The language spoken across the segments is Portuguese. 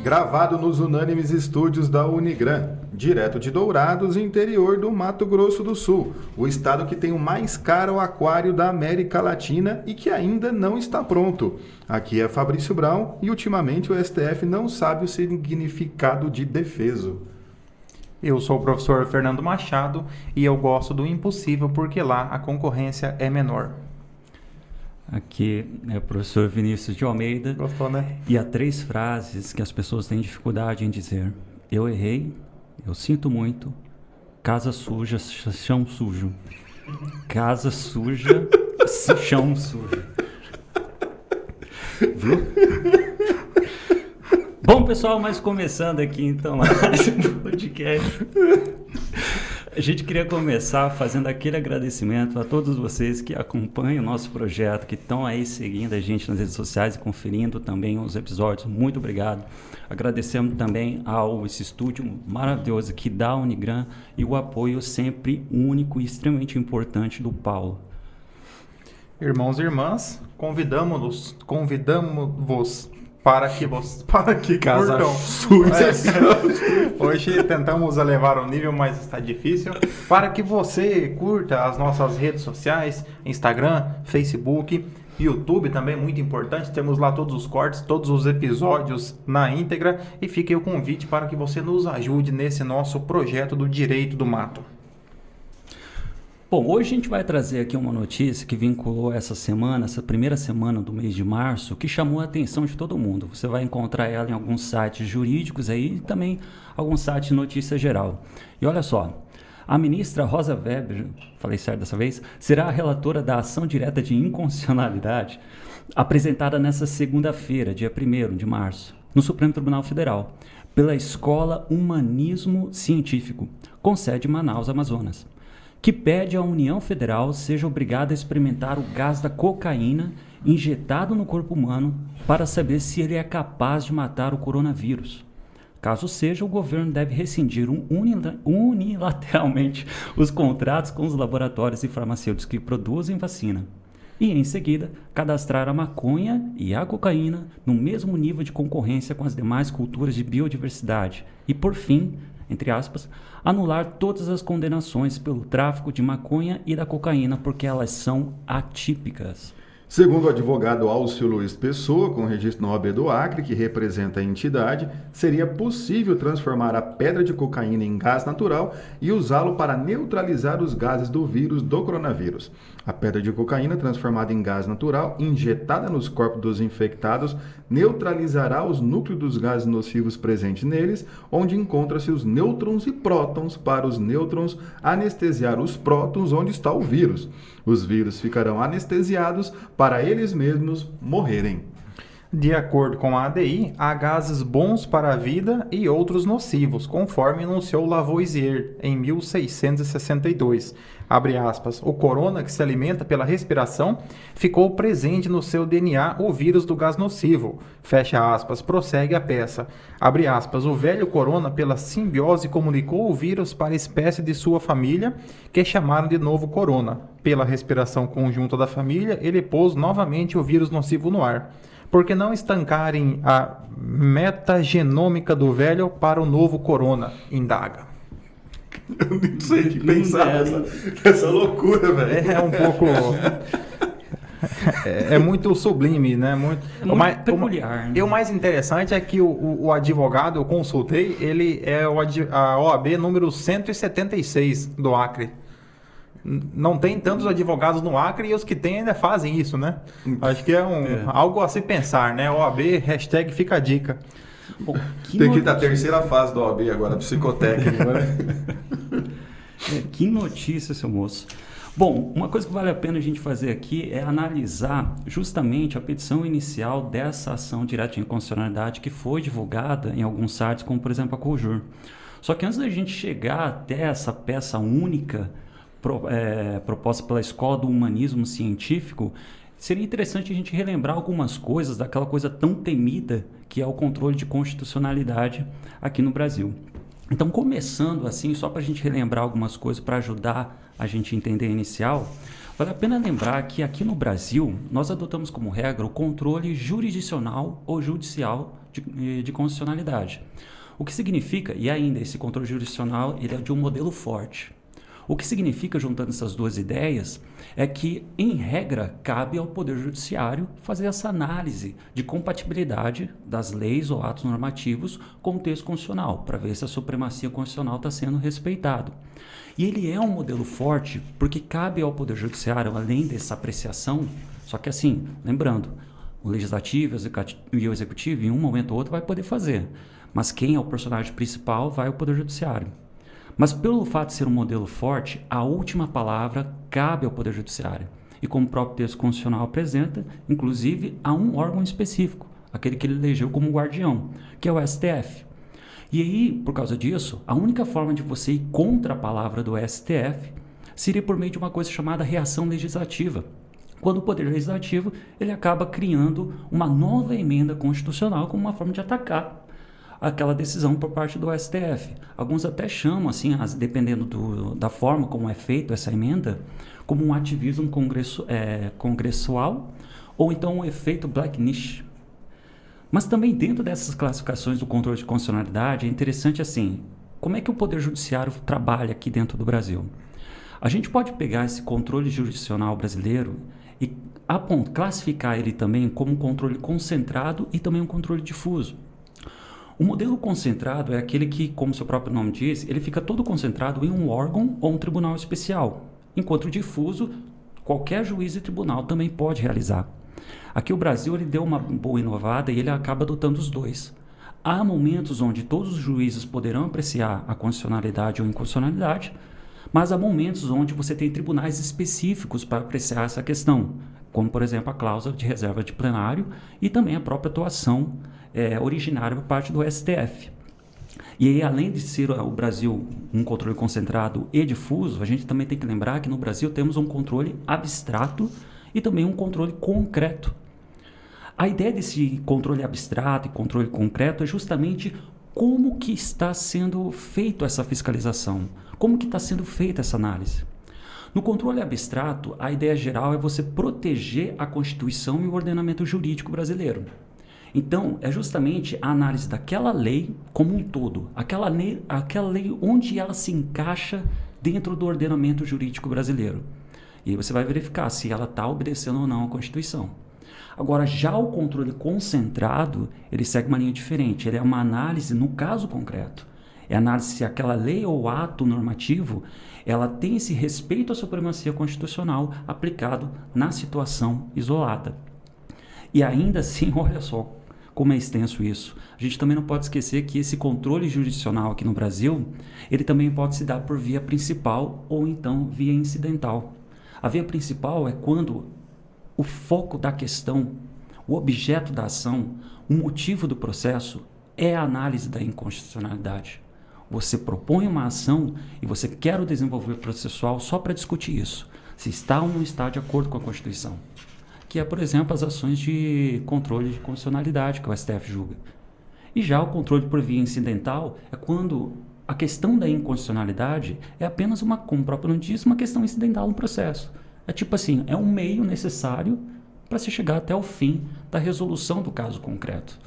Gravado nos unânimes estúdios da Unigran, direto de Dourados, interior do Mato Grosso do Sul, o estado que tem o mais caro aquário da América Latina e que ainda não está pronto. Aqui é Fabrício Brown e ultimamente o STF não sabe o significado de defeso. Eu sou o professor Fernando Machado e eu gosto do impossível porque lá a concorrência é menor. Aqui é o professor Vinícius de Almeida. Gostou, né? E há 3 frases que as pessoas têm dificuldade em dizer. Eu errei, eu sinto muito, casa suja, chão sujo. Casa suja, chão sujo. Viu? Bom, pessoal, mas começando aqui então mais um podcast. A gente queria começar fazendo aquele agradecimento a todos vocês que acompanham o nosso projeto, que estão aí seguindo a gente nas redes sociais e conferindo também os episódios. Muito obrigado. Agradecemos também ao esse estúdio maravilhoso aqui da Unigran e o apoio sempre único e extremamente importante do Paulo. Irmãos e irmãs, convidamos-vos para que Casa curtam. Hoje tentamos elevar o nível, mas está difícil. Para que você curta as nossas redes sociais, Instagram, Facebook, YouTube também, muito importante. Temos lá todos os cortes, todos os episódios na íntegra. E fica aí o convite para que você nos ajude nesse nosso projeto do Direito do Mato. Bom, hoje a gente vai trazer aqui uma notícia que vinculou essa semana, essa primeira semana do mês de março, que chamou a atenção de todo mundo. Você vai encontrar ela em alguns sites jurídicos aí e também alguns sites de notícia geral. E olha só, a ministra Rosa Weber, falei certo dessa vez, será a relatora da ação direta de inconstitucionalidade apresentada nesta segunda-feira, dia 1º de março, no Supremo Tribunal Federal, pela Escola Humanismo Científico, com sede em Manaus, Amazonas, que pede à União Federal seja obrigada a experimentar o gás da cocaína injetado no corpo humano para saber se ele é capaz de matar o coronavírus. Caso seja, o governo deve rescindir unilateralmente os contratos com os laboratórios e farmacêuticos que produzem vacina e, em seguida, cadastrar a maconha e a cocaína no mesmo nível de concorrência com as demais culturas de biodiversidade e, por fim, entre aspas, anular todas as condenações pelo tráfico de maconha e da cocaína porque elas são atípicas. Segundo o advogado Alcio Luiz Pessoa, com registro na OAB do Acre, que representa a entidade, seria possível transformar a pedra de cocaína em gás natural e usá-lo para neutralizar os gases do vírus do coronavírus. A pedra de cocaína, transformada em gás natural, injetada nos corpos dos infectados, neutralizará os núcleos dos gases nocivos presentes neles, onde encontram-se os nêutrons e prótons, para os nêutrons anestesiar os prótons onde está o vírus. Os vírus ficarão anestesiados para eles mesmos morrerem. De acordo com a ADI, há gases bons para a vida e outros nocivos, conforme enunciou Lavoisier em 1662. Abre aspas, o corona que se alimenta pela respiração ficou presente no seu DNA o vírus do gás nocivo. Fecha aspas, prossegue a peça. Abre aspas, o velho corona pela simbiose comunicou o vírus para a espécie de sua família, que chamaram de novo corona. Pela respiração conjunta da família, ele pôs novamente o vírus nocivo no ar. Por que não estancarem a metagenômica do velho para o novo corona? Indaga. Eu nem sei o que pensar nessa loucura, velho. É um pouco... É muito sublime, né? Muito peculiar. E o mais interessante é que o advogado, eu consultei, ele é a OAB número 176 do Acre. Não tem tantos advogados no Acre e os que tem ainda fazem isso, né? Acho que é algo a se pensar, né? OAB, hashtag fica a dica. Bom, tem que ir da terceira fase da OAB agora, psicotécnica, né? Que notícia, seu moço. Bom, uma coisa que vale a pena a gente fazer aqui é analisar justamente a petição inicial dessa ação direta de inconstitucionalidade que foi divulgada em alguns sites, como por exemplo a Cojur. Só que antes da gente chegar até essa peça única proposta pela Escola do Humanismo Científico, seria interessante a gente relembrar algumas coisas daquela coisa tão temida que é o controle de constitucionalidade aqui no Brasil. Então, começando assim, só para a gente relembrar algumas coisas para ajudar a gente a entender a inicial, vale a pena lembrar que aqui no Brasil, nós adotamos como regra o controle jurisdicional ou judicial de constitucionalidade. O que significa, e ainda esse controle jurisdicional, ele é de um modelo forte. O que significa, juntando essas duas ideias, é que, em regra, cabe ao Poder Judiciário fazer essa análise de compatibilidade das leis ou atos normativos com o texto constitucional, para ver se a supremacia constitucional está sendo respeitado. E ele é um modelo forte porque cabe ao Poder Judiciário, além dessa apreciação, só que assim, lembrando, o Legislativo e o Executivo, em um momento ou outro, vai poder fazer, mas quem é o personagem principal vai ao Poder Judiciário. Mas pelo fato de ser um modelo forte, a última palavra cabe ao Poder Judiciário. E como o próprio texto constitucional apresenta, inclusive a um órgão específico, aquele que ele elegeu como guardião, que é o STF. E aí, por causa disso, a única forma de você ir contra a palavra do STF seria por meio de uma coisa chamada reação legislativa. Quando o Poder Legislativo ele acaba criando uma nova emenda constitucional como uma forma de atacar aquela decisão por parte do STF. Alguns até chamam, assim, dependendo da forma como é feita essa emenda, como um ativismo congressual ou então um efeito black niche. Mas também dentro dessas classificações do controle de constitucionalidade é interessante assim, como é que o Poder Judiciário trabalha aqui dentro do Brasil? A gente pode pegar esse controle jurisdicional brasileiro e classificar ele também como um controle concentrado e também um controle difuso. O modelo concentrado é aquele que, como seu próprio nome diz, ele fica todo concentrado em um órgão ou um tribunal especial, enquanto o difuso, qualquer juiz e tribunal também pode realizar. Aqui o Brasil ele deu uma boa inovada e ele acaba adotando os dois. Há momentos onde todos os juízes poderão apreciar a constitucionalidade ou inconstitucionalidade, mas há momentos onde você tem tribunais específicos para apreciar essa questão, como, por exemplo, a cláusula de reserva de plenário e também a própria atuação originária por parte do STF. E aí, além de ser o Brasil um controle concentrado e difuso, a gente também tem que lembrar que no Brasil temos um controle abstrato e também um controle concreto. A ideia desse controle abstrato e controle concreto é justamente como que está sendo feita essa fiscalização, como que está sendo feita essa análise. No controle abstrato, a ideia geral é você proteger a Constituição e o ordenamento jurídico brasileiro. Então, é justamente a análise daquela lei como um todo, aquela lei onde ela se encaixa dentro do ordenamento jurídico brasileiro. E aí você vai verificar se ela está obedecendo ou não à Constituição. Agora, já o controle concentrado, ele segue uma linha diferente. Ele é uma análise no caso concreto. É a análise se aquela lei ou ato normativo, ela tem esse respeito à supremacia constitucional aplicado na situação isolada. E ainda assim, olha só como é extenso isso. A gente também não pode esquecer que esse controle jurisdicional aqui no Brasil, ele também pode se dar por via principal ou então via incidental. A via principal é quando o foco da questão, o objeto da ação, o motivo do processo é a análise da inconstitucionalidade. Você propõe uma ação e você quer o desenvolvimento processual só para discutir isso, se está ou não está de acordo com a Constituição. Que é, por exemplo, as ações de controle de constitucionalidade que o STF julga. E já o controle por via incidental é quando a questão da inconstitucionalidade é apenas como o próprio nome diz, uma questão incidental no processo. É tipo assim, é um meio necessário para se chegar até o fim da resolução do caso concreto.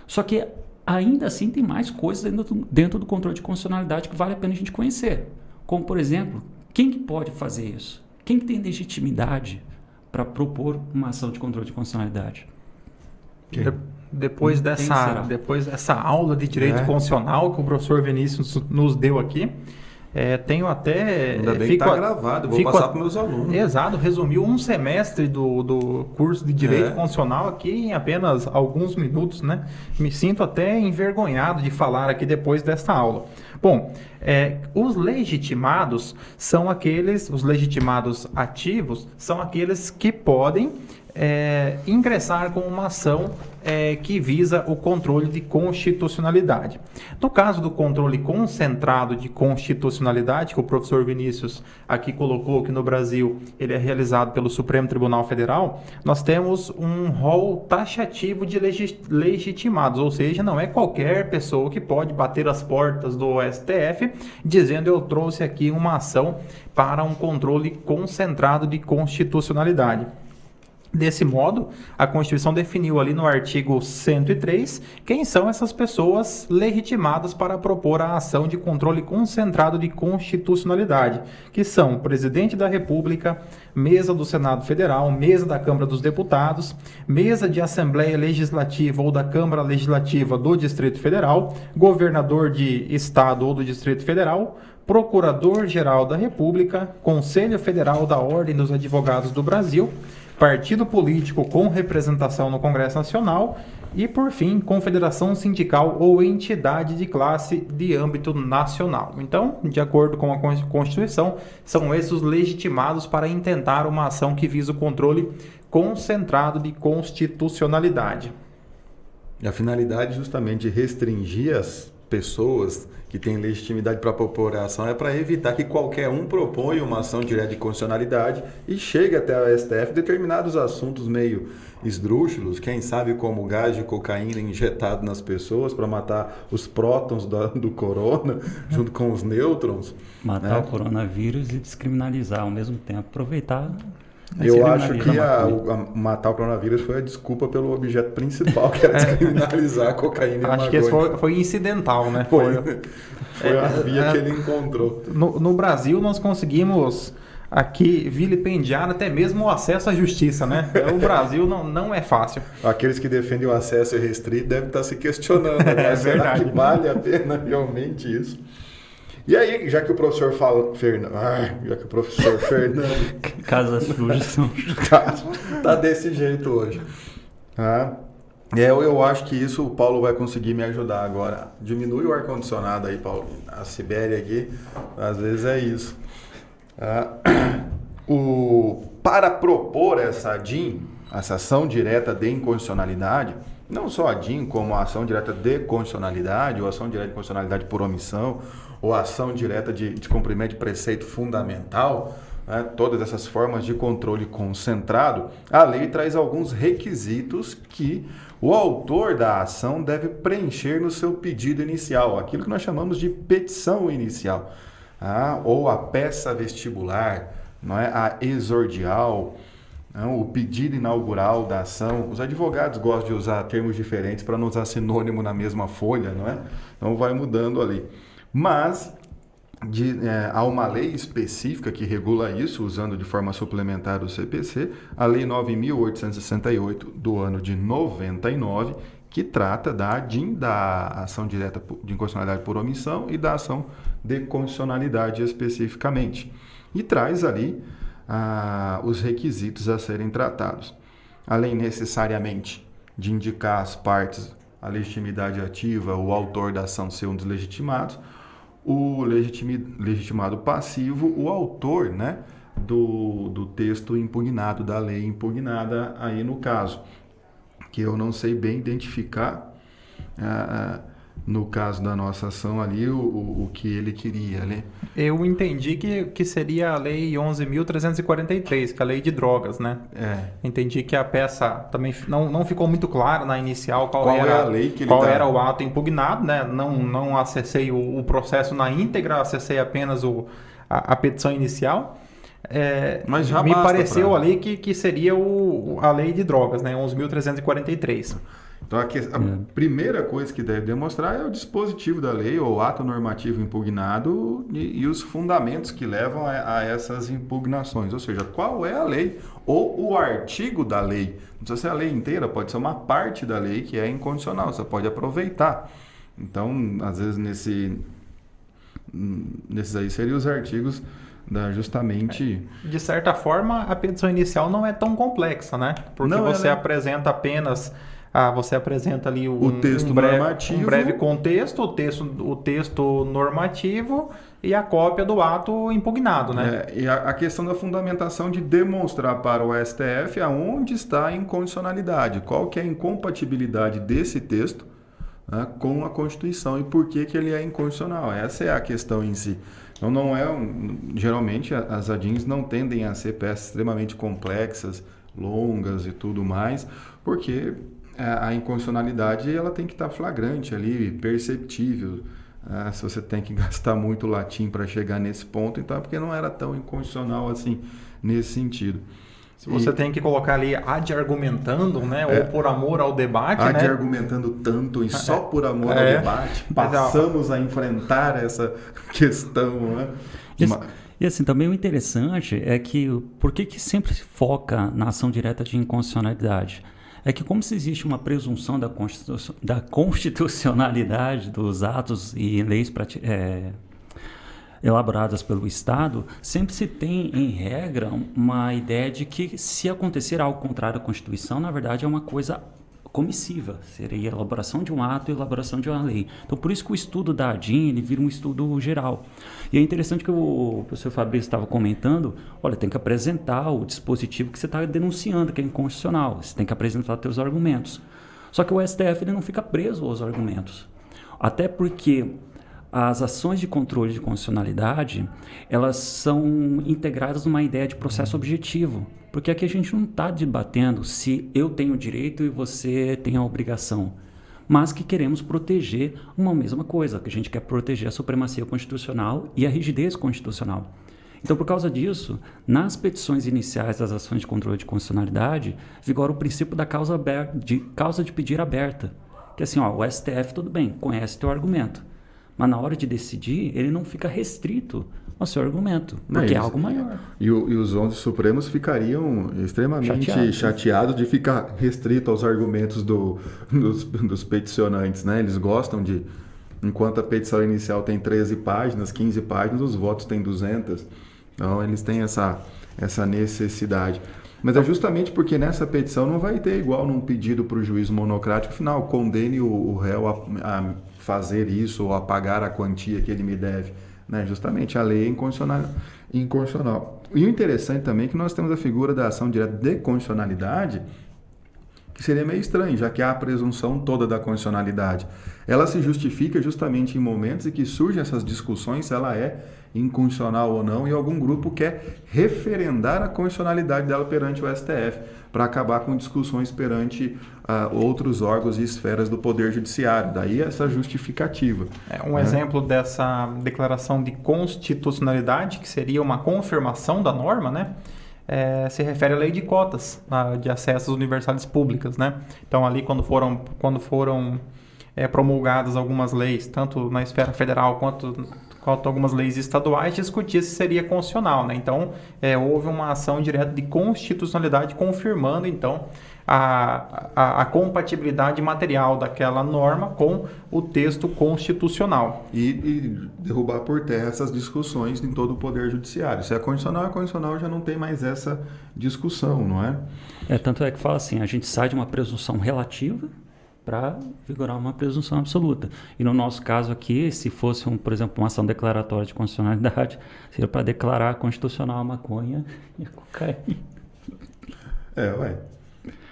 Só que ainda assim tem mais coisas dentro do controle de constitucionalidade que vale a pena a gente conhecer. Como, por exemplo, quem que pode fazer isso? Quem que tem legitimidade para propor uma ação de controle de constitucionalidade? Depois dessa aula de direito constitucional que o professor Vinícius nos deu aqui, tenho até... Ainda bem que está gravado, vou passar para meus alunos. Exato, resumiu um semestre do curso de Direito Constitucional aqui em apenas alguns minutos, né? Me sinto até envergonhado de falar aqui depois dessa aula. Bom, os legitimados são os legitimados ativos são aqueles que podem ingressar com uma ação que visa o controle de constitucionalidade. No caso do controle concentrado de constitucionalidade, que o professor Vinícius aqui colocou que no Brasil ele é realizado pelo Supremo Tribunal Federal, nós temos um rol taxativo de legitimados, ou seja, não é qualquer pessoa que pode bater as portas do STF dizendo eu trouxe aqui uma ação para um controle concentrado de constitucionalidade. Desse modo, a Constituição definiu ali no artigo 103 quem são essas pessoas legitimadas para propor a ação de controle concentrado de constitucionalidade, que são o Presidente da República, mesa do Senado Federal, mesa da Câmara dos Deputados, mesa de Assembleia Legislativa ou da Câmara Legislativa do Distrito Federal, governador de Estado ou do Distrito Federal, Procurador-Geral da República, Conselho Federal da Ordem dos Advogados do Brasil, partido político com representação no Congresso Nacional e, por fim, confederação sindical ou entidade de classe de âmbito nacional. Então, de acordo com a Constituição, são esses os legitimados para intentar uma ação que visa o controle concentrado de constitucionalidade. E a finalidade justamente de restringir as pessoas que têm legitimidade para propor a ação é para evitar que qualquer um proponha uma ação direta de constitucionalidade e chegue até a STF determinados assuntos meio esdrúxulos, quem sabe como gás de cocaína injetado nas pessoas para matar os prótons do corona junto com os nêutrons. Matar o coronavírus e descriminalizar ao mesmo tempo, aproveitar. Eu acho que matar o coronavírus foi a desculpa pelo objeto principal, que era descriminalizar a cocaína e a maconha. Acho que esse foi incidental, né? Foi a via que ele encontrou. No Brasil, nós conseguimos aqui vilipendiar até mesmo o acesso à justiça, né? O Brasil não é fácil. Aqueles que defendem o acesso irrestrito devem estar se questionando, né? Será que vale a pena realmente isso? E aí, já que o professor Fernando... Casas sujas. Tá desse jeito hoje. Eu acho que isso o Paulo vai conseguir me ajudar agora. Diminui o ar-condicionado aí, Paulo. A Sibéria aqui, às vezes é isso. Para propor essa DIN, essa ação direta de inconstitucionalidade, não só a DIN, como a ação direta de constitucionalidade, ou ação direta de constitucionalidade por omissão, ou ação direta de descumprimento de preceito fundamental, né, todas essas formas de controle concentrado, a lei traz alguns requisitos que o autor da ação deve preencher no seu pedido inicial, aquilo que nós chamamos de petição inicial, ou a peça vestibular, não é? A exordial, não? O pedido inaugural da ação. Os advogados gostam de usar termos diferentes para não usar sinônimo na mesma folha, não é? Então vai mudando ali. Mas há uma lei específica que regula isso, usando de forma suplementar o CPC, a Lei 9.868 do ano de 99, que trata da DIN, da ação direta de inconstitucionalidade por omissão e da ação de constitucionalidade especificamente. E traz ali os requisitos a serem tratados. Além necessariamente de indicar as partes, a legitimidade ativa, o autor da ação ser um dos legitimados, o legitimado passivo, o autor, né, do texto impugnado, da lei impugnada aí no caso, que eu não sei bem identificar, no caso da nossa ação ali, o que ele queria, né? Eu entendi que seria a Lei 11.343, que é a Lei de Drogas, né? Entendi que a peça também não ficou muito claro na inicial qual era a lei que era o ato impugnado, né? Não acessei o processo na íntegra, acessei apenas a petição inicial. Mas já me pareceu ali que seria a Lei de Drogas, né? 11.343. Então, a primeira coisa que deve demonstrar é o dispositivo da lei, ou o ato normativo impugnado e os fundamentos que levam a essas impugnações. Ou seja, qual é a lei ou o artigo da lei. Não precisa ser a lei inteira, pode ser uma parte da lei que é incondicional, você pode aproveitar. Então, às vezes, nesses aí seriam os artigos justamente... De certa forma, a petição inicial não é tão complexa, né? Porque você apresenta apenas... você apresenta ali o texto normativo, um breve contexto, o texto normativo e a cópia do ato impugnado, né? E a questão da fundamentação de demonstrar para o STF aonde está a incondicionalidade, qual que é a incompatibilidade desse texto, né, com a Constituição e por que ele é incondicional. Essa é a questão em si. Então não é geralmente as ADINs não tendem a ser peças extremamente complexas, longas e tudo mais, porque a incondicionalidade ela tem que estar flagrante ali, perceptível. Se você tem que gastar muito latim para chegar nesse ponto, então é porque não era tão incondicional assim nesse sentido. Se você tem que colocar ali ad argumentando, né? Ou por amor ao debate, ad né? argumentando tanto e só por amor ao debate, passamos a enfrentar essa questão, né? E assim, também o interessante é que por que sempre se foca na ação direta de inconstitucionalidade? É que como se existe uma presunção da constitucionalidade dos atos e leis elaboradas pelo Estado, sempre se tem, em regra, uma ideia de que se acontecer algo contrário à Constituição, na verdade é uma coisa comissiva, seria a elaboração de um ato e a elaboração de uma lei. Então, por isso que o estudo da ADIM, ele vira um estudo geral. E é interessante que o professor Fabrício estava comentando, olha, tem que apresentar o dispositivo que você está denunciando, que é inconstitucional, você tem que apresentar seus argumentos. Só que o STF ele não fica preso aos argumentos, até porque as ações de controle de constitucionalidade, elas são integradas numa ideia de processo objetivo. Porque aqui a gente não está debatendo se eu tenho o direito e você tem a obrigação, mas que queremos proteger uma mesma coisa, que a gente quer proteger a supremacia constitucional e a rigidez constitucional. Então, por causa disso, nas petições iniciais das ações de controle de constitucionalidade, vigora o princípio da causa de pedir aberta. Que assim, o STF, tudo bem, conhece teu argumento, mas na hora de decidir, ele não fica restrito ao seu argumento, porque é algo maior. E os 11 Supremos ficariam extremamente chateados de ficar restrito aos argumentos dos peticionantes, né? Eles gostam de, enquanto a petição inicial tem 13 páginas, 15 páginas, os votos têm 200. Então, eles têm essa necessidade. Mas é justamente porque nessa petição não vai ter igual num pedido para o juiz monocrático, afinal, condene o réu a fazer isso ou a pagar a quantia que ele me deve. Né? Justamente a lei é inconstitucional. E o interessante também é que nós temos a figura da ação direta de constitucionalidade, que seria meio estranho, já que há a presunção toda da constitucionalidade. Ela se justifica justamente em momentos em que surgem essas discussões se ela é inconstitucional ou não, e algum grupo quer referendar a constitucionalidade dela perante o STF, para acabar com discussões perante outros órgãos e esferas do Poder Judiciário. Daí essa justificativa. Exemplo dessa declaração de constitucionalidade, que seria uma confirmação da norma, né? Se refere à lei de cotas de acesso às universidades públicas, né? Então, ali, quando foram promulgadas algumas leis, tanto na esfera federal quanto algumas leis estaduais, discutia se seria constitucional, né? Então, houve uma ação direta de constitucionalidade confirmando, então, a compatibilidade material daquela norma com o texto constitucional. E derrubar por terra essas discussões em todo o Poder Judiciário. Se é constitucional, já não tem mais essa discussão, não é? Tanto é que fala assim, a gente sai de uma presunção relativa para vigorar uma presunção absoluta. E no nosso caso aqui, se fosse, por exemplo, uma ação declaratória de constitucionalidade, seria para declarar constitucional a maconha e a cocaína.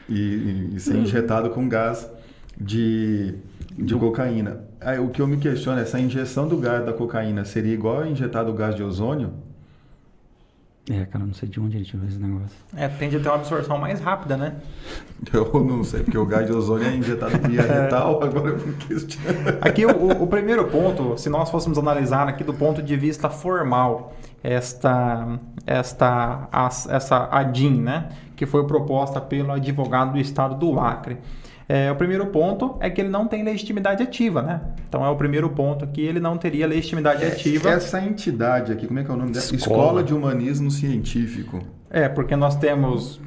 E ser injetado com gás de cocaína. O que eu me questiono é, essa injeção do gás da cocaína seria igual a injetar do gás de ozônio? Cara, não sei de onde ele tirou esse negócio. Tende a ter uma absorção mais rápida, né? Eu não sei, porque o gás de ozônio é injetado via retal, agora eu me questiono. Aqui o primeiro ponto, se nós fôssemos analisar aqui do ponto de vista formal, essa ADIM, né? Que foi proposta pelo advogado do Estado do Acre. O primeiro ponto é que ele não tem legitimidade ativa, né? Então, é o primeiro ponto aqui, ele não teria legitimidade ativa. Essa entidade aqui, como é que é o nome dela? Escola de Humanismo Científico. Porque nós temos...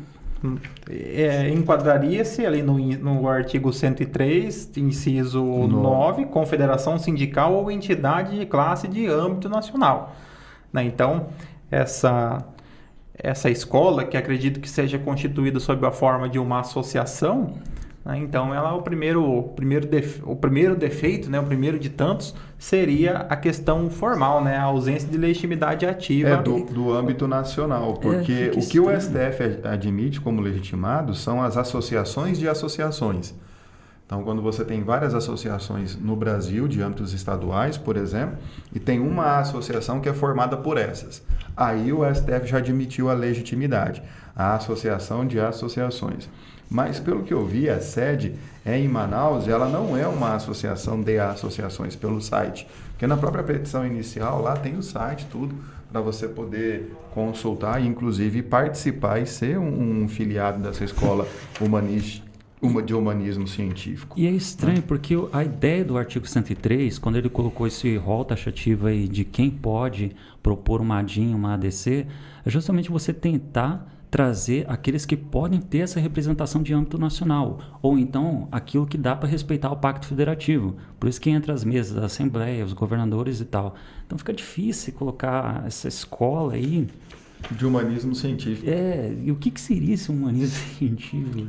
enquadraria-se ali no artigo 103, inciso 9, confederação sindical ou entidade de classe de âmbito nacional. Né? Então, essa escola, que acredito que seja constituída sob a forma de uma associação, né? Então, o primeiro defeito, né? O primeiro de tantos, seria a questão formal, né? A ausência de legitimidade ativa. Do âmbito nacional, porque o que o STF admite como legitimado são as associações de associações. Então, quando você tem várias associações no Brasil, de âmbitos estaduais, por exemplo, e tem uma associação que é formada por essas, aí o STF já admitiu a legitimidade, a associação de associações. Mas, pelo que eu vi, a sede é em Manaus, ela não é uma associação de associações pelo site, porque na própria petição inicial, lá tem o site, tudo, para você poder consultar e, inclusive, participar e ser um filiado dessa escola de humanismo científico. E é estranho porque a ideia do artigo 103, quando ele colocou esse rol taxativo aí de quem pode propor uma ADIM, uma ADC, é justamente você tentar trazer aqueles que podem ter essa representação de âmbito nacional, ou então aquilo que dá para respeitar o Pacto Federativo. Por isso que entra as mesas da Assembleia, os governadores e tal. Então fica difícil colocar essa escola aí de humanismo científico. E o que seria esse humanismo científico?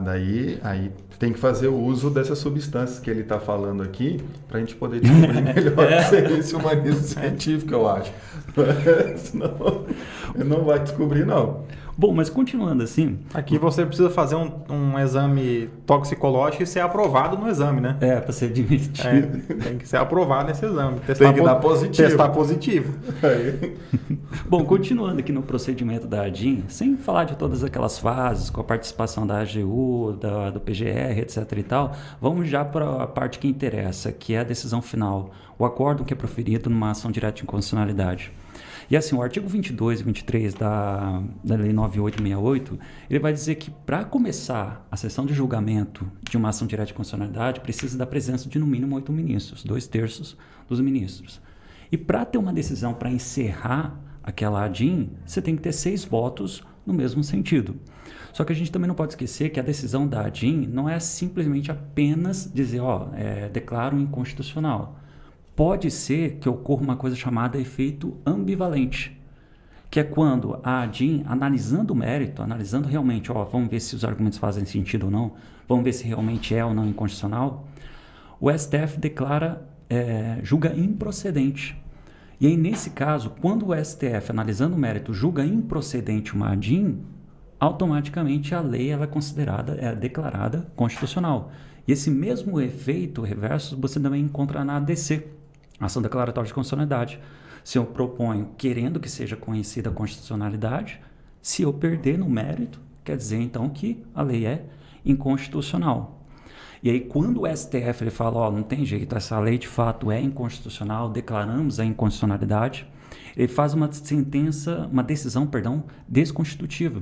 Daí tem que fazer o uso dessas substâncias que ele está falando aqui para a gente poder descobrir melhor o que seria esse humanismo científico, eu acho. Senão, ele não vai descobrir, não. Bom, mas continuando assim... Aqui você precisa fazer um exame toxicológico e ser aprovado no exame, né? Para ser admitido. Tem que ser aprovado nesse exame. Tem que dar positivo. Testar positivo. Bom, continuando aqui no procedimento da ADIM, sem falar de todas aquelas fases, com a participação da AGU, do PGR, etc. e tal, vamos já para a parte que interessa, que é a decisão final, o acórdão que é proferido numa ação direta de inconstitucionalidade. E assim, o artigo 22 e 23 da Lei 9868, ele vai dizer que para começar a sessão de julgamento de uma ação direta de constitucionalidade, precisa da presença de no mínimo 8 ministros, 2/3 dos ministros. E para ter uma decisão para encerrar aquela ADIM, você tem que ter 6 votos no mesmo sentido. Só que a gente também não pode esquecer que a decisão da ADIM não é simplesmente apenas dizer, declaro inconstitucional. Pode ser que ocorra uma coisa chamada efeito ambivalente, que é quando a ADIM, analisando o mérito, analisando realmente, vamos ver se os argumentos fazem sentido ou não, vamos ver se realmente é ou não inconstitucional, o STF julga improcedente. E aí, nesse caso, quando o STF, analisando o mérito, julga improcedente uma ADIM, automaticamente a lei ela é declarada constitucional. E esse mesmo efeito reverso você também encontra na ADC, Ação Declaratória de Constitucionalidade. Se eu proponho querendo que seja conhecida a constitucionalidade, se eu perder no mérito, quer dizer então que a lei é inconstitucional. E aí quando o STF ele fala, não tem jeito, essa lei de fato é inconstitucional, declaramos a inconstitucionalidade, ele faz uma decisão desconstitutiva.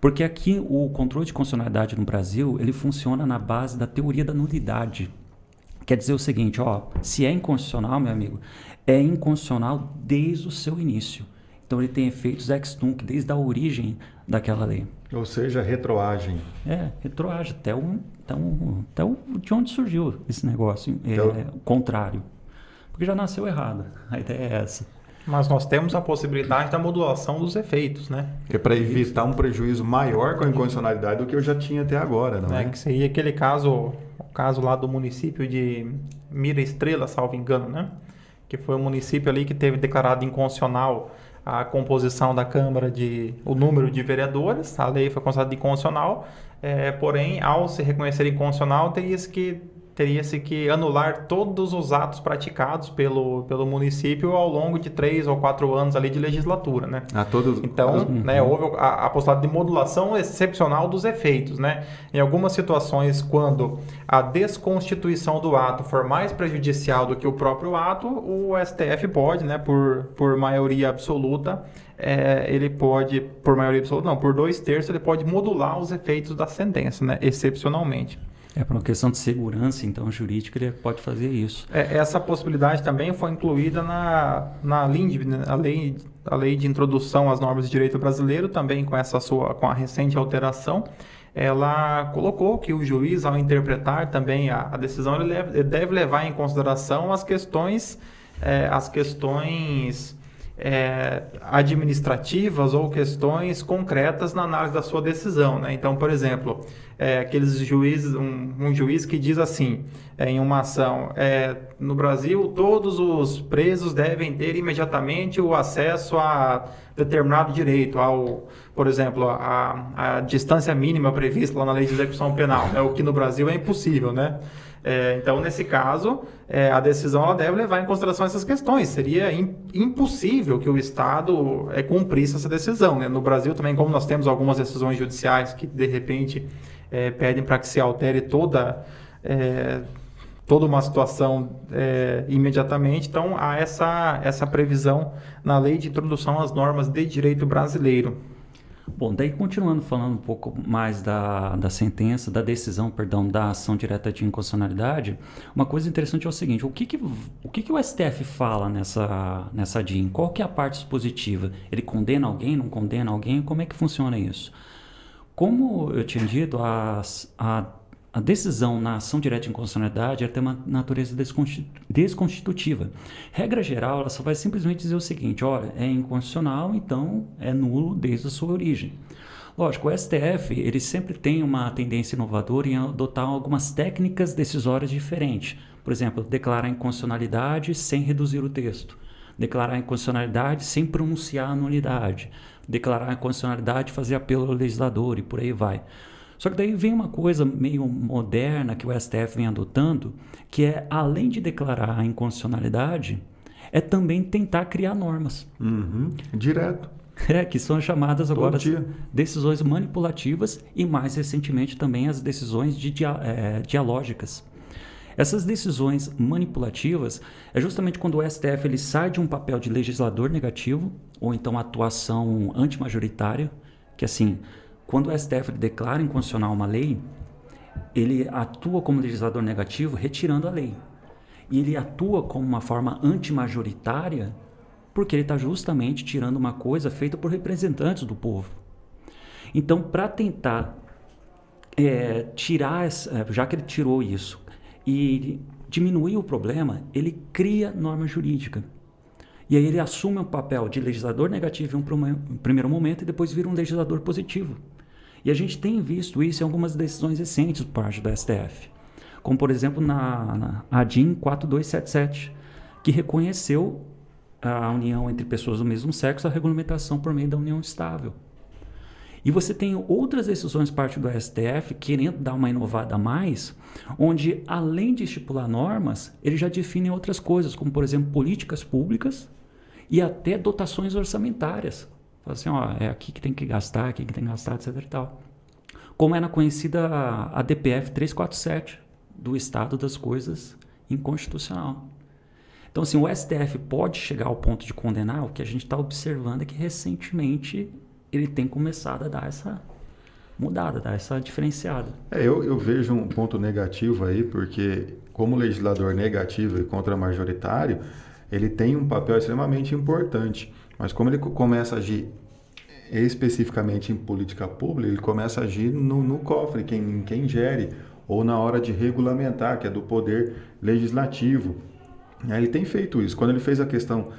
Porque aqui o controle de constitucionalidade no Brasil, ele funciona na base da teoria da nulidade. Quer dizer o seguinte, se é inconstitucional, meu amigo, é inconstitucional desde o seu início. Então ele tem efeitos ex tunc, desde a origem daquela lei. Ou seja, retroagem. Retroagem, até de onde surgiu esse negócio, o contrário. Porque já nasceu errado, a ideia é essa. Mas nós temos a possibilidade da modulação dos efeitos, né? É para evitar um prejuízo maior com a inconstitucionalidade do que eu já tinha até agora, não é? Que seria aquele caso, o caso lá do município de Mira Estrela, salvo engano, né? Que foi um município ali que teve declarado inconstitucional a composição da Câmara, o número de vereadores, a lei foi considerada inconstitucional, porém, ao se reconhecer inconstitucional, teria-se que anular todos os atos praticados pelo município ao longo de 3 ou 4 anos ali de legislatura, né? Então, houve a possibilidade de modulação excepcional dos efeitos, né? Em algumas situações, quando a desconstituição do ato for mais prejudicial do que o próprio ato, o STF pode, né, por maioria absoluta, por 2/3, ele pode modular os efeitos da sentença, né, excepcionalmente. Para uma questão de segurança, então, jurídica, ele pode fazer isso. Essa possibilidade também foi incluída na LINDB, né? a lei de introdução às normas de direito brasileiro, também com a recente alteração. Ela colocou que o juiz, ao interpretar também a decisão, ele deve levar em consideração as questões administrativas ou questões concretas na análise da sua decisão, né? Então, por exemplo, aqueles juízes, um juiz que diz assim, em uma ação, no Brasil todos os presos devem ter imediatamente o acesso a determinado direito, por exemplo, a distância mínima prevista lá na lei de execução penal, né? O que no Brasil é impossível, né? Então, nesse caso, a decisão ela deve levar em consideração essas questões. Seria impossível que o Estado cumprisse essa decisão, né? No Brasil também, como nós temos algumas decisões judiciais que, de repente, pedem para que se altere toda uma situação imediatamente. Então, há essa previsão na Lei de Introdução às Normas de Direito Brasileiro. Bom, daí continuando falando um pouco mais da sentença, da decisão, perdão, da ação direta de inconstitucionalidade, uma coisa interessante é o seguinte, o que o STF fala nessa DIN? Qual que é a parte expositiva? Ele condena alguém, não condena alguém? Como é que funciona isso? Como eu tinha dito, a decisão na ação direta de inconstitucionalidade tem uma natureza desconstitutiva. Regra geral, ela só vai simplesmente dizer o seguinte, olha, é inconstitucional, então é nulo desde a sua origem. Lógico, o STF ele sempre tem uma tendência inovadora em adotar algumas técnicas decisórias diferentes. Por exemplo, declarar inconstitucionalidade sem reduzir o texto. Declarar inconstitucionalidade sem pronunciar a nulidade. Declarar inconstitucionalidade, fazer apelo ao legislador e por aí vai. Só que daí vem uma coisa meio moderna que o STF vem adotando, que é, além de declarar a inconstitucionalidade, é também tentar criar normas. Direto. Que são chamadas agora decisões manipulativas e, mais recentemente, também as decisões dialógicas. Essas decisões manipulativas é justamente quando o STF ele sai de um papel de legislador negativo, ou então atuação antimajoritária, que assim... Quando o STF declara inconstitucional uma lei, ele atua como legislador negativo retirando a lei. E ele atua como uma forma antimajoritária porque ele está justamente tirando uma coisa feita por representantes do povo. Então, para tentar tirar, já que ele tirou isso, e diminuir o problema, ele cria norma jurídica. E aí ele assume o papel de legislador negativo em um primeiro momento e depois vira um legislador positivo. E a gente tem visto isso em algumas decisões recentes por parte do STF. Como, por exemplo, na DIN 4277, que reconheceu a união entre pessoas do mesmo sexo, a regulamentação por meio da união estável. E você tem outras decisões por parte do STF querendo dar uma inovada a mais, onde, além de estipular normas, ele já define outras coisas, como, por exemplo, políticas públicas e até dotações orçamentárias. Fala assim, ó, é aqui que tem que gastar, aqui que tem que gastar, etc. e tal. Como é na conhecida ADPF 347, do Estado das Coisas Inconstitucional. Então, assim, o STF pode chegar ao ponto de condenar. O que a gente está observando é que, recentemente, ele tem começado a dar essa mudada, dar essa diferenciada. Eu vejo um ponto negativo aí, porque como legislador negativo e contra-majoritário, ele tem um papel extremamente importante. Mas como ele começa a agir especificamente em política pública, ele começa a agir no cofre, quem gere, ou na hora de regulamentar, que é do poder legislativo. Ele tem feito isso. Quando ele fez a questão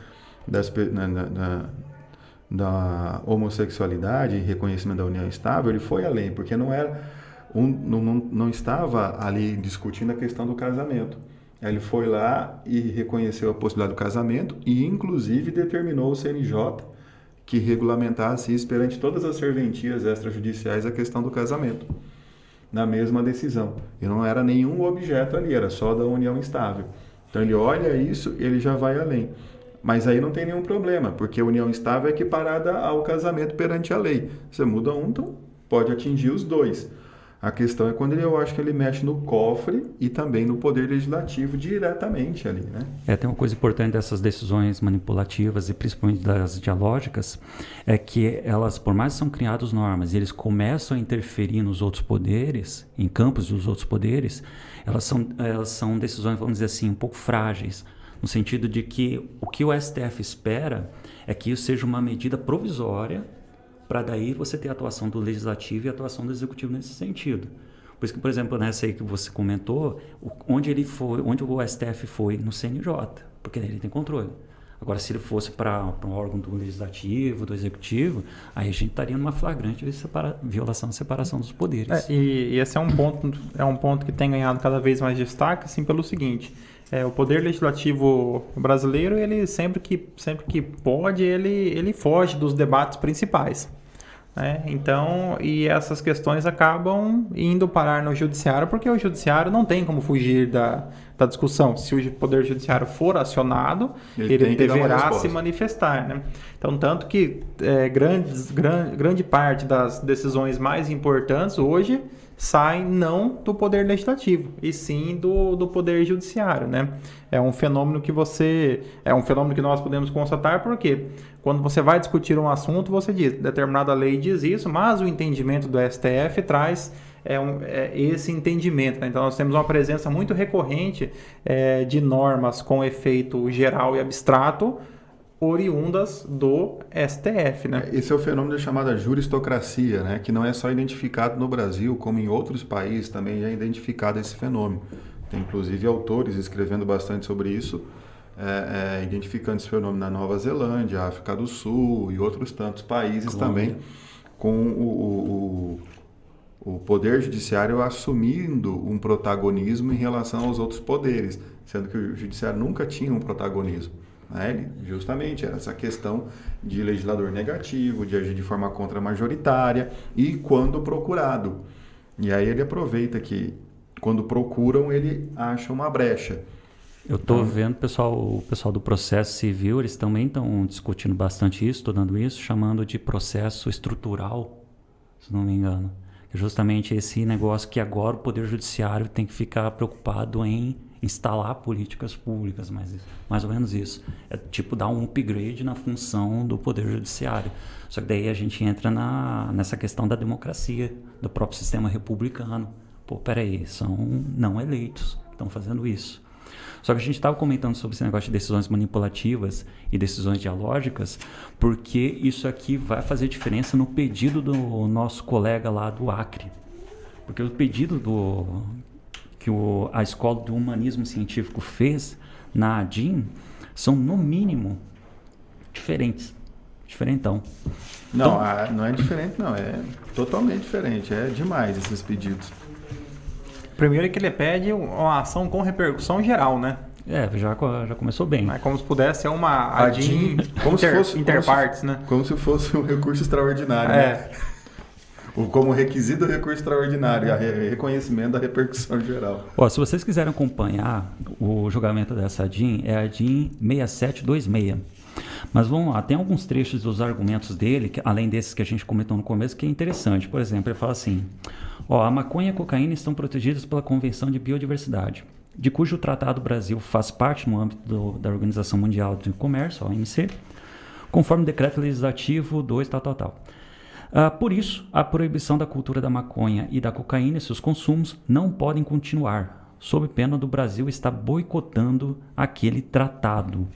da homossexualidade e reconhecimento da união estável, ele foi além, porque não estava ali discutindo a questão do casamento. Ele foi lá e reconheceu a possibilidade do casamento e, inclusive, determinou o CNJ que regulamentasse isso perante todas as serventias extrajudiciais a questão do casamento, na mesma decisão. E não era nenhum objeto ali, era só da união estável. Então, ele olha isso e ele já vai além. Mas aí não tem nenhum problema, porque a união estável é equiparada ao casamento perante a lei. Você muda um, então pode atingir os dois. A questão é quando eu acho que ele mexe no cofre e também no poder legislativo diretamente ali, né? Tem uma coisa importante dessas decisões manipulativas e principalmente das dialógicas, é que elas, por mais que são criadas normas e eles começam a interferir nos outros poderes, em campos dos outros poderes, elas são decisões, vamos dizer assim, um pouco frágeis, no sentido de que o que o STF espera é que isso seja uma medida provisória para daí você ter a atuação do Legislativo e a atuação do Executivo nesse sentido. Por isso que, por exemplo, nessa aí que você comentou, onde o STF foi no CNJ, porque ele tem controle. Agora, se ele fosse para um órgão do legislativo, do executivo, aí a gente estaria numa flagrante violação da separação dos poderes. E esse é um ponto que tem ganhado cada vez mais destaque, assim, pelo seguinte: o poder legislativo brasileiro, ele sempre que pode, ele foge dos debates principais. Então, e essas questões acabam indo parar no judiciário, porque o judiciário não tem como fugir da discussão. Se o poder judiciário for acionado, ele deverá se manifestar, né? Então, tanto que grande parte das decisões mais importantes hoje saem não do poder legislativo, e sim do poder judiciário, né? É um fenômeno que nós podemos constatar, porque quando você vai discutir um assunto, você diz, determinada lei diz isso, mas o entendimento do STF traz esse entendimento, né? Então, nós temos uma presença muito recorrente de normas com efeito geral e abstrato, oriundas do STF, né? Esse é o fenômeno da chamada juristocracia, né? Que não é só identificado no Brasil, como em outros países também já é identificado esse fenômeno. Tem inclusive autores escrevendo bastante sobre isso, identificando esse fenômeno na Nova Zelândia, África do Sul e outros tantos países também, com o poder judiciário assumindo um protagonismo em relação aos outros poderes, sendo que o judiciário nunca tinha um protagonismo. Ele justamente era essa questão de legislador negativo, de agir de forma contra-majoritária e quando procurado. E aí ele aproveita que quando procuram ele acha uma brecha. Eu estou vendo o pessoal do processo civil, eles também estão discutindo bastante isso, estudando isso, chamando de processo estrutural, se não me engano. É justamente esse negócio que agora o Poder Judiciário tem que ficar preocupado em instalar políticas públicas, mais ou menos isso. É tipo dar um upgrade na função do Poder Judiciário. Só que daí a gente entra nessa questão da democracia, do próprio sistema republicano. Peraí, são não eleitos que estão fazendo isso. Só que a gente estava comentando sobre esse negócio de decisões manipulativas e decisões dialógicas, porque isso aqui vai fazer diferença no pedido do nosso colega lá do Acre. Porque o pedido que a Escola do Humanismo Científico fez na ADIM são, no mínimo, diferentão. Não, então, não é diferente, não. É totalmente diferente. É demais esses pedidos. Primeiro que ele pede uma ação com repercussão geral, né? Já começou bem. É como se pudesse ser uma ADIM interpartes, né? Como se fosse um recurso extraordinário, né? Como requisito do recurso extraordinário, reconhecimento da repercussão geral. Se vocês quiserem acompanhar o julgamento dessa ADIM, é a ADIM 6726. Mas vamos lá, tem alguns trechos dos argumentos dele, além desses que a gente comentou no começo, que é interessante. Por exemplo, ele fala assim: a maconha e a cocaína estão protegidas pela Convenção de Biodiversidade, de cujo tratado o Brasil faz parte no âmbito da Organização Mundial do Comércio, a OMC, conforme o decreto legislativo 2, tal. Por isso, a proibição da cultura da maconha e da cocaína e seus consumos não podem continuar, sob pena do Brasil estar boicotando aquele tratado.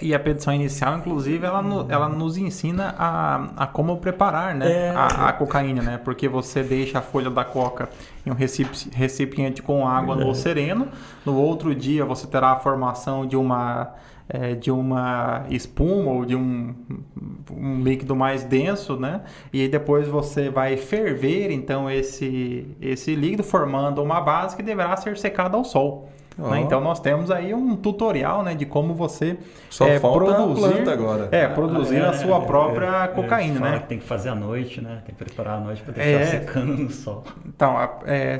E a petição inicial, inclusive, ela nos ensina a como preparar, né, a cocaína, né? Porque você deixa a folha da coca em um recipiente com água no sereno. No outro dia, você terá a formação de uma espuma ou de um líquido mais denso, né? E aí depois você vai ferver, então, esse líquido, formando uma base que deverá ser secada ao sol. Né? Então nós temos aí um tutorial, né, de como você produzir a sua própria cocaína, né? Tem que fazer à noite, né? Tem que preparar à noite para deixar secando no sol. Então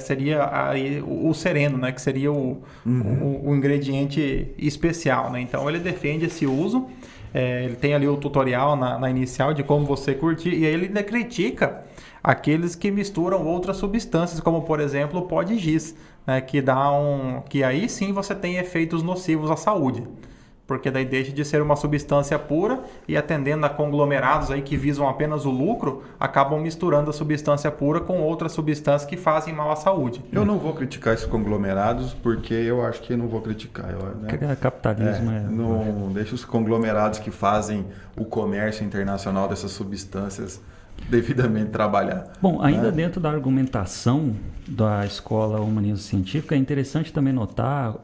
seria aí o sereno, né, que seria o ingrediente especial, né? Então ele defende esse uso. Ele tem ali o tutorial na inicial de como você curtir, e aí ele ainda critica aqueles que misturam outras substâncias, como por exemplo o pó de giz, né, que aí sim você tem efeitos nocivos à saúde, porque daí deixa de ser uma substância pura e, atendendo a conglomerados aí que visam apenas o lucro, acabam misturando a substância pura com outras substâncias que fazem mal à saúde. Eu não vou criticar esses conglomerados, porque eu acho que não vou criticar. Capitalismo não deixa os conglomerados que fazem o comércio internacional dessas substâncias devidamente trabalhar. Bom, ainda dentro da argumentação da Escola Humanismo Científica, é interessante também notar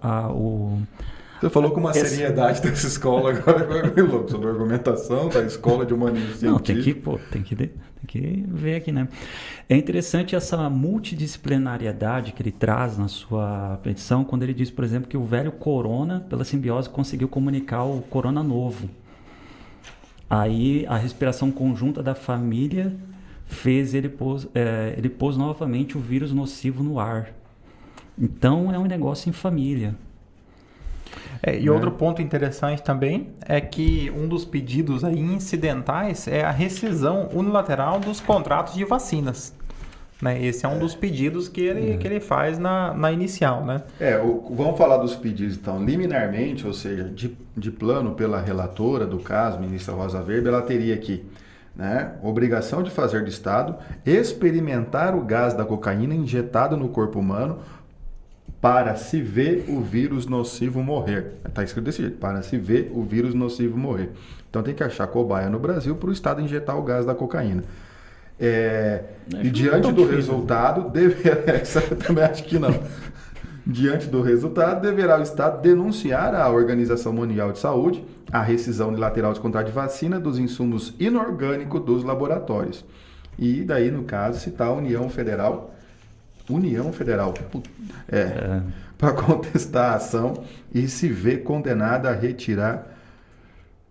Você falou com uma seriedade dessa escola agora, louco, sobre a argumentação da escola de humanismo científico. Não, tem que ver aqui, né? É interessante essa multidisciplinariedade que ele traz na sua petição, quando ele diz, por exemplo, que o velho corona, pela simbiose, conseguiu comunicar o corona novo. Aí a respiração conjunta da família fez ele pôs novamente o vírus nocivo no ar. Então é um negócio em família. Outro ponto interessante também é que um dos pedidos aí incidentais é a rescisão unilateral dos contratos de vacinas. Né? Esse é um dos pedidos que ele faz na inicial. Né? Vamos falar dos pedidos, então. Liminarmente, ou seja, de plano pela relatora do caso, ministra Rosa Weber, ela teria aqui, né, obrigação de fazer do Estado experimentar o gás da cocaína injetado no corpo humano para se ver o vírus nocivo morrer. Está escrito desse jeito, para se ver o vírus nocivo morrer. Então tem que achar cobaia no Brasil para o Estado injetar o gás da cocaína. E diante do resultado, eu também acho que não. Diante do resultado, deverá o Estado denunciar à Organização Mundial de Saúde a rescisão unilateral de contrato de vacina dos insumos inorgânicos dos laboratórios. E daí, no caso, citar a União Federal, para contestar a ação e se ver condenada a retirar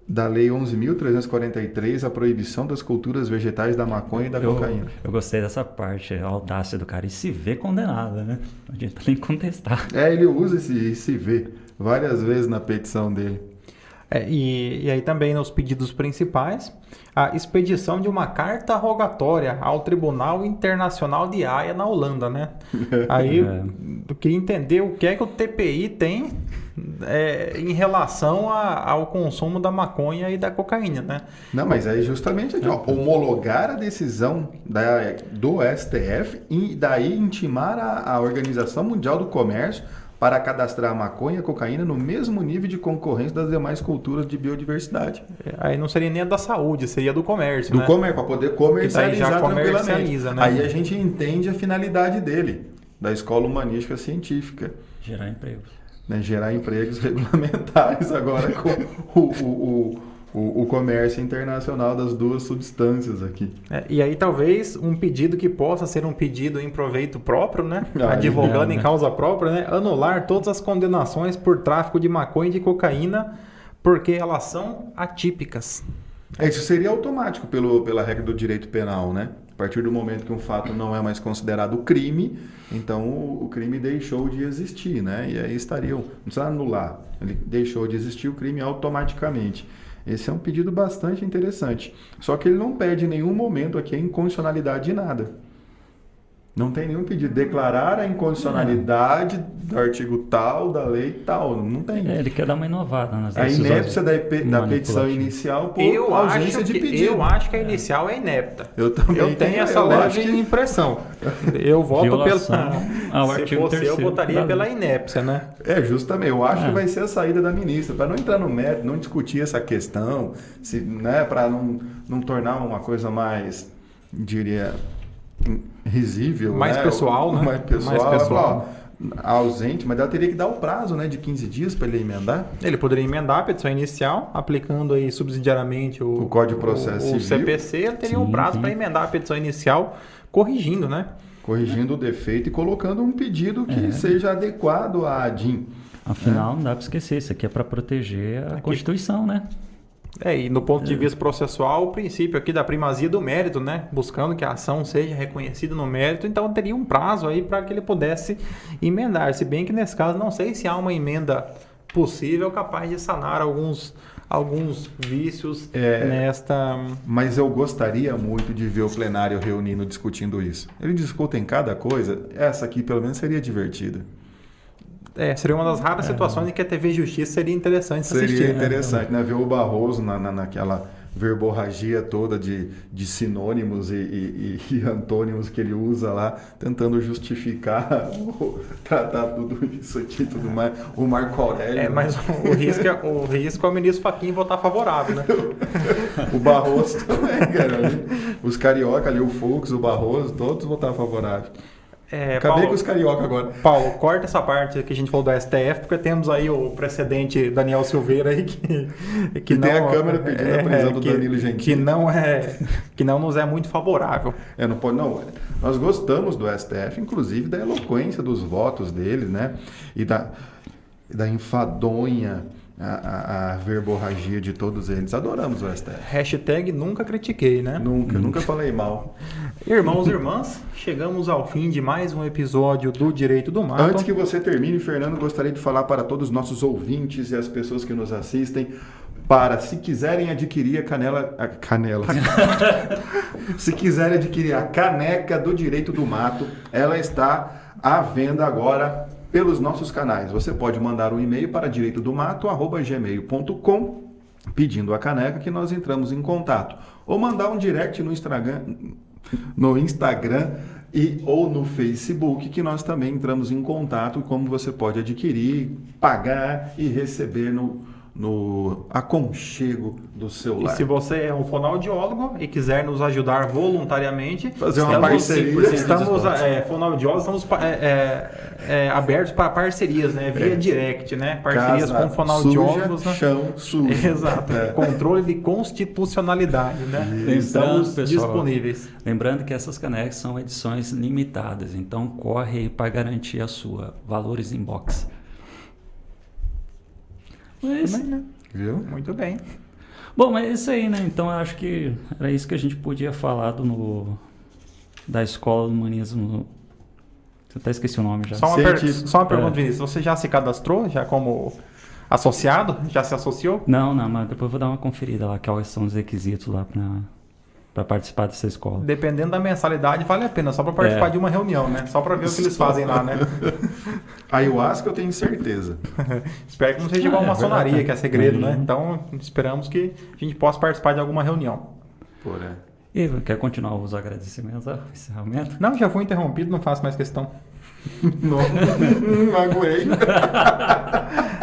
da Lei 11.343 a proibição das culturas vegetais da maconha e da cocaína. Eu gostei dessa parte, a audácia do cara. E se vê condenada, né? A gente tem que contestar. Ele usa esse se vê várias vezes na petição dele. E aí também nos pedidos principais, a expedição de uma carta rogatória ao Tribunal Internacional de Haia na Holanda, né? Aí eu queria entender o que é que o TPI tem em relação ao consumo da maconha e da cocaína, né? Não, mas aí justamente aqui, homologar a decisão do STF e daí intimar a Organização Mundial do Comércio para cadastrar a maconha e a cocaína no mesmo nível de concorrência das demais culturas de biodiversidade. Aí não seria nem a da saúde, seria do comércio, do comércio, para poder comercializar tranquilamente. Né? Aí a gente entende a finalidade dele, da escola humanística científica. Gerar empregos. Né? Gerar empregos regulamentares agora com o comércio internacional das duas substâncias aqui. E aí talvez um pedido que possa ser um pedido em proveito próprio, né? Advogando em causa própria, né? Anular todas as condenações por tráfico de maconha e de cocaína porque elas são atípicas. Isso seria automático pela regra do direito penal, né? A partir do momento que um fato não é mais considerado crime, então o crime deixou de existir, né? E aí não precisa anular, ele deixou de existir o crime automaticamente. Esse é um pedido bastante interessante. Só que ele não pede em nenhum momento aqui a incondicionalidade de nada. Não tem nenhum pedido. Declarar a incondicionalidade do artigo tal, da lei tal. Não tem. Ele quer dar uma inovada nas decisões. A inépcia da petição inicial por ausência de pedido. Eu acho que a inicial é inépta. Eu também eu tenho essa leve impressão. Eu voto pela... Se fosse eu, votaria pela inépcia, né? Justamente. Eu acho que vai ser a saída da ministra. Para não entrar no mérito, não discutir essa questão, né, para não tornar uma coisa mais, diria... risível, mais né? pessoal, né? Mais pessoal. Ausente, mas ela teria que dar o prazo, né, de 15 dias para ele emendar. Ele poderia emendar a petição inicial, aplicando aí subsidiariamente o Código de Processo Civil. O CPC, ele teria um prazo para emendar a petição inicial, corrigindo, né? Corrigindo o defeito e colocando um pedido que seja adequado à ADIM. Afinal, não dá para esquecer, isso aqui é para proteger a Constituição, né? E no ponto de vista processual, o princípio aqui da primazia do mérito, né? Buscando que a ação seja reconhecida no mérito, então teria um prazo aí para que ele pudesse emendar. Se bem que nesse caso não sei se há uma emenda possível capaz de sanar alguns vícios nesta... Mas eu gostaria muito de ver o plenário reunindo, discutindo isso. Eles discutem cada coisa, essa aqui pelo menos seria divertida. Seria uma das raras situações em que a TV Justiça seria interessante assistir. Seria interessante, né? Ver o Barroso naquela verborragia toda de sinônimos e antônimos que ele usa lá, tentando justificar, tratar tudo isso aqui, tudo mais. O Marco Aurélio. Mas o risco é o ministro Fachin votar favorável, né? O Barroso também, cara. Os carioca ali, o Fux, o Barroso, todos votaram favorável. Acabei com os carioca agora. Paulo, corta essa parte que a gente falou do STF, porque temos aí o precedente Daniel Silveira aí que não, tem a câmera pedindo a prisão do Danilo Gentili. Que não nos é muito favorável. Não pode, não. Nós gostamos do STF, inclusive da eloquência dos votos dele, né? E da enfadonha a verborragia de todos eles. Adoramos o STF. Hashtag nunca critiquei, né? Nunca falei mal. Irmãos e irmãs, chegamos ao fim de mais um episódio do Direito do Mato. Antes que você termine, Fernando, gostaria de falar para todos os nossos ouvintes e as pessoas que nos assistem, se quiserem adquirir a canela. Se quiserem adquirir a caneca do Direito do Mato, ela está à venda agora pelos nossos canais. Você pode mandar um e-mail para direitodomato@gmail.com pedindo a caneca que nós entramos em contato. Ou mandar um direct no Instagram ou no Facebook, que nós também entramos em contato, como você pode adquirir, pagar e receber no aconchego do seu lar. E se você é um fonoaudiólogo e quiser nos ajudar voluntariamente, fazer uma parceria, fonoaudiólogos, estamos abertos para parcerias, né? Via direct, né? Parcerias com fonoaudiólogos. Suja, chão sujo. Exato. Controle de constitucionalidade, né? Estamos disponíveis. Lembrando que essas canecas são edições limitadas, então corre aí para garantir a sua. Valores em box. Mas, também, né? Viu? Muito bem. Bom, mas é isso aí, né? Então eu acho que era isso que a gente podia falar da Escola do Humanismo. Eu até esqueci o nome já. Só uma pergunta, Vinícius. Você já se cadastrou já como associado? Já se associou? Não, mas depois eu vou dar uma conferida lá, quais são os requisitos lá para participar dessa escola. Dependendo da mensalidade, vale a pena, só para participar de uma reunião, né? Só para ver o que eles fazem lá, né? Ayahuasca eu tenho certeza. Espero que não seja igual a maçonaria, que é segredo, né? Então, esperamos que a gente possa participar de alguma reunião. E quer continuar os agradecimentos, encerramento? Não, já fui interrompido, não faço mais questão. Não aguei.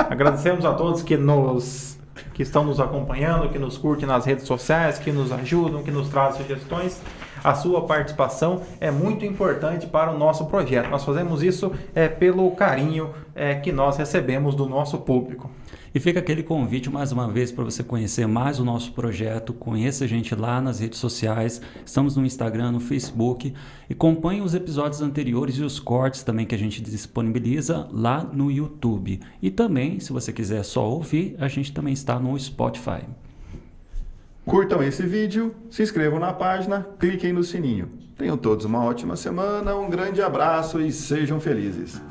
Agradecemos a todos que estão nos acompanhando, que nos curtem nas redes sociais, que nos ajudam, que nos trazem sugestões. A sua participação é muito importante para o nosso projeto. Nós fazemos isso pelo carinho que nós recebemos do nosso público. E fica aquele convite mais uma vez para você conhecer mais o nosso projeto, conheça a gente lá nas redes sociais, estamos no Instagram, no Facebook, e acompanhe os episódios anteriores e os cortes também que a gente disponibiliza lá no YouTube. E também, se você quiser só ouvir, a gente também está no Spotify. Curtam esse vídeo, se inscrevam na página, cliquem no sininho. Tenham todos uma ótima semana, um grande abraço e sejam felizes.